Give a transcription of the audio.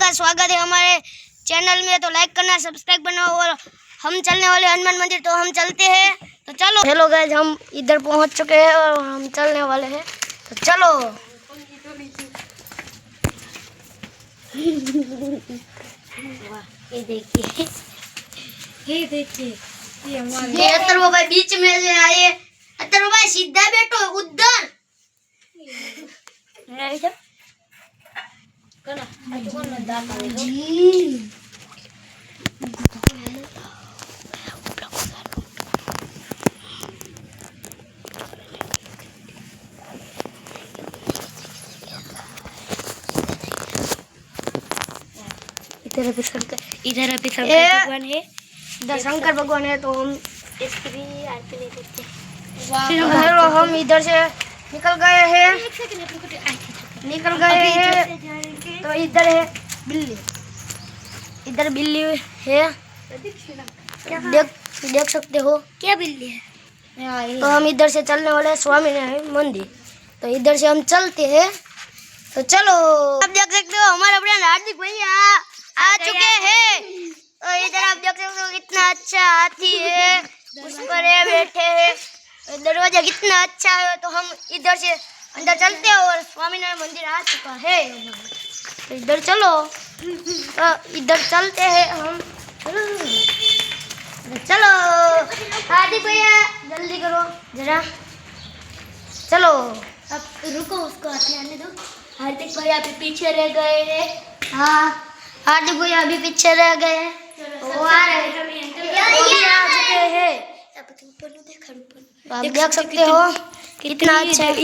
का स्वागत है हमारे चैनल में। तो लाइक करना, सब्सक्राइब करना। और हम चलने वाले हनुमान मंदिर, तो हम चलते हैं। तो चलो। हेलो गाइस, हम इधर पहुंच चुके हैं और हम चलने वाले हैं। तो चलो। ये देखिए, ये अथर्व भाई बीच में से आए। अथर्व भाई सीधा बैठो उधर। इधर अभी शंकर भगवान है। इधर शंकर भगवान है। तो हम इसकी भी आरती नहीं करते। हेलो, हम इधर से निकल गए हैं। तो इधर है बिल्ली। इधर बिल्ली है, देख सकते हो। क्या बिल्ली है? तो हम इधर से चलने वाले हैं स्वामीनारायण मंदिर। तो इधर से हम चलते हैं। तो चलो। आप देख सकते हो हमारे फ्रेंड हार्दिक भैया आ चुके हैं। तो इधर आप देख सकते हो कितना अच्छा हाथी है, उस पर ये बैठे हैं। दरवाजा कितना अच्छा है। तो हम इधर से अंदर चलते हैं और स्वामीनारायण मंदिर आ चुका है। तो इधर चलो। तो इधर चलते हैं हम। चलो हार्दिक भैया, जल्दी करो जरा। चलो। अब रुको, उसको हाथ आने दो। हार्दिक भैया अभी पीछे रह गए हैं। हाँ, हार्दिक भैया अभी पीछे रह गए हैं। वो आ रहे हैं, आ चुके हैं। आप देख सकते हो कितना अच्छा है।